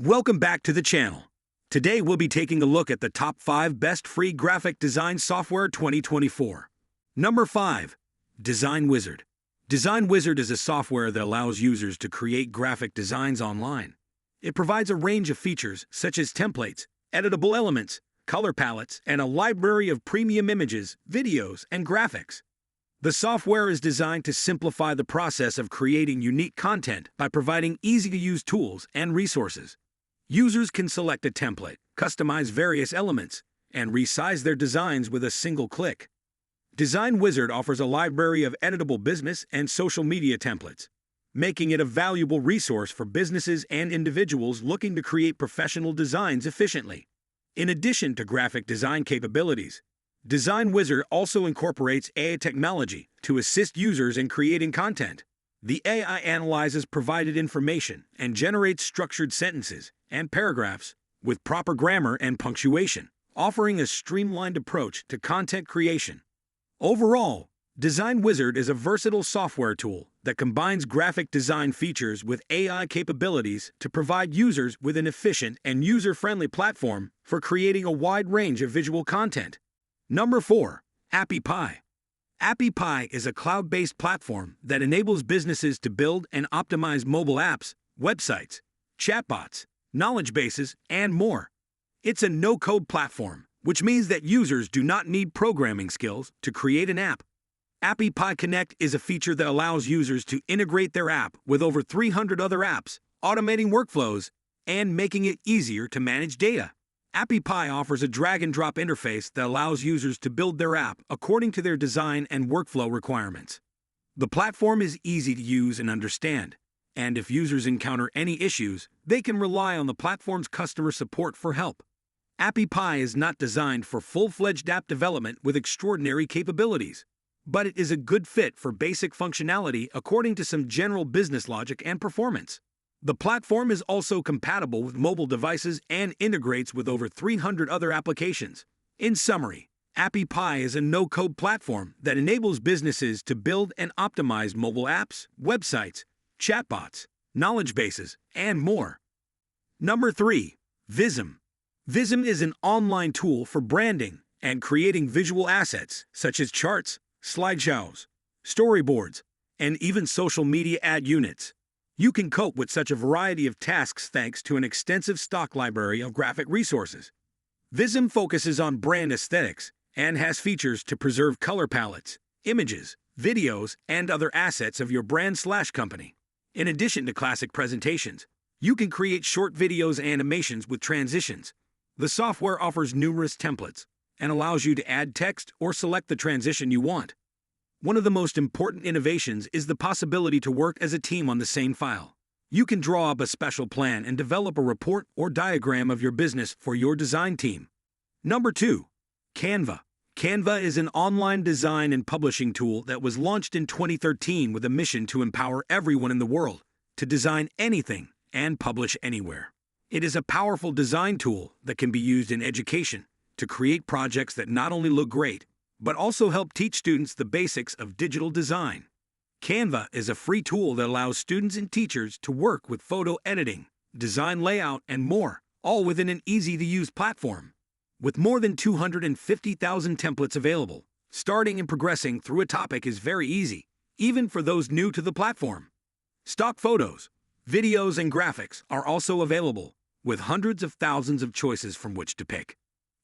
Welcome back to the channel. Today we'll be taking a look at the top 5 best free graphic design software 2024. Number 5. Design Wizard. Design Wizard is a software that allows users to create graphic designs online. It provides a range of features such as templates, editable elements, color palettes, and a library of premium images, videos, and graphics. The software is designed to simplify the process of creating unique content by providing easy-to-use tools and resources. Users can select a template, customize various elements, and resize their designs with a single click. Design Wizard offers a library of editable business and social media templates, making it a valuable resource for businesses and individuals looking to create professional designs efficiently. In addition to graphic design capabilities, Design Wizard also incorporates AI technology to assist users in creating content. The AI analyzes provided information and generates structured sentences and paragraphs with proper grammar and punctuation, offering a streamlined approach to content creation. Overall, Design Wizard is a versatile software tool that combines graphic design features with AI capabilities to provide users with an efficient and user-friendly platform for creating a wide range of visual content. Number 4. Appy Pie. Appy Pie is a cloud-based platform that enables businesses to build and optimize mobile apps, websites, chatbots, knowledge bases, and more. It's a no-code platform, which means that users do not need programming skills to create an app. Appy Pie Connect is a feature that allows users to integrate their app with over 300 other apps, automating workflows and making it easier to manage data. Appy Pie offers a drag-and-drop interface that allows users to build their app according to their design and workflow requirements. The platform is easy to use and understand, and if users encounter any issues, they can rely on the platform's customer support for help. Appy Pie is not designed for full-fledged app development with extraordinary capabilities, but it is a good fit for basic functionality according to some general business logic and performance. The platform is also compatible with mobile devices and integrates with over 300 other applications. In summary, Appy Pie is a no-code platform that enables businesses to build and optimize mobile apps, websites, chatbots, knowledge bases, and more. Number 3. Vizm. Vizm is an online tool for branding and creating visual assets such as charts, slideshows, storyboards, and even social media ad units. You can cope with such a variety of tasks thanks to an extensive stock library of graphic resources. Vizm focuses on brand aesthetics and has features to preserve color palettes, images, videos, and other assets of your brand/company. In addition to classic presentations, you can create short videos and animations with transitions. The software offers numerous templates and allows you to add text or select the transition you want. One of the most important innovations is the possibility to work as a team on the same file. You can draw up a special plan and develop a report or diagram of your business for your design team. Number 2. Canva. Canva is an online design and publishing tool that was launched in 2013 with a mission to empower everyone in the world to design anything and publish anywhere. It is a powerful design tool that can be used in education to create projects that not only look great, but also help teach students the basics of digital design. Canva is a free tool that allows students and teachers to work with photo editing, design layout, and more, all within an easy-to-use platform. With more than 250,000 templates available, starting and progressing through a topic is very easy, even for those new to the platform. Stock photos, videos, and graphics are also available, with hundreds of thousands of choices from which to pick.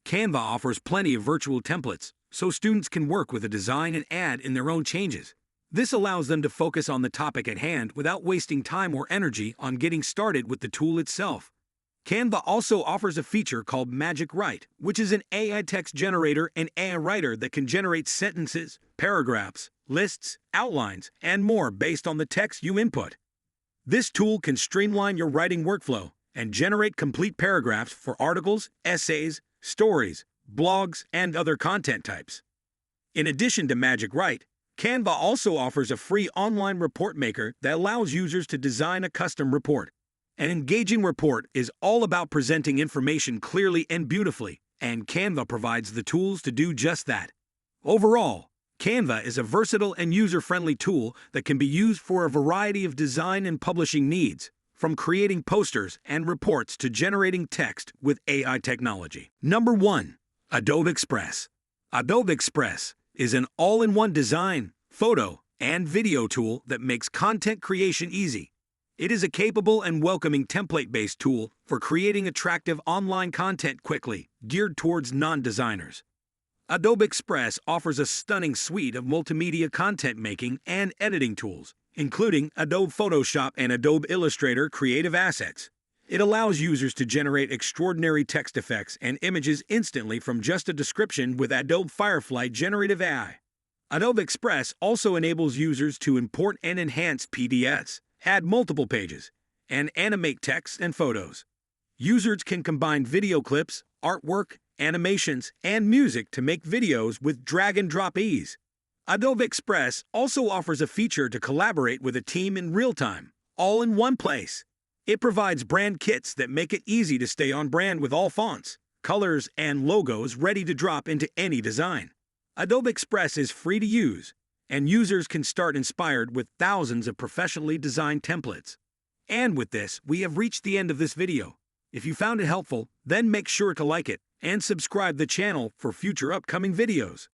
Canva offers plenty of virtual templates, so students can work with a design and add in their own changes. This allows them to focus on the topic at hand without wasting time or energy on getting started with the tool itself. Canva also offers a feature called Magic Write, which is an AI text generator and AI writer that can generate sentences, paragraphs, lists, outlines, and more based on the text you input. This tool can streamline your writing workflow and generate complete paragraphs for articles, essays, stories, blogs, and other content types. In addition to Magic Write, Canva also offers a free online report maker that allows users to design a custom report. An engaging report is all about presenting information clearly and beautifully, and Canva provides the tools to do just that. Overall, Canva is a versatile and user-friendly tool that can be used for a variety of design and publishing needs, from creating posters and reports to generating text with AI technology. Number 1. Adobe Express. Adobe Express is an all-in-one design, photo, and video tool that makes content creation easy. It is a capable and welcoming template-based tool for creating attractive online content quickly, geared towards non-designers. Adobe Express offers a stunning suite of multimedia content making and editing tools, including Adobe Photoshop and Adobe Illustrator creative assets. It allows users to generate extraordinary text effects and images instantly from just a description with Adobe Firefly Generative AI. Adobe Express also enables users to import and enhance PDFs, add multiple pages, and animate text and photos. Users can combine video clips, artwork, animations, and music to make videos with drag-and-drop ease. Adobe Express also offers a feature to collaborate with a team in real time, all in one place. It provides brand kits that make it easy to stay on brand with all fonts, colors, and logos ready to drop into any design. Adobe Express is free to use, and users can start inspired with thousands of professionally designed templates. And with this, we have reached the end of this video. If you found it helpful, then make sure to like it and subscribe the channel for future upcoming videos.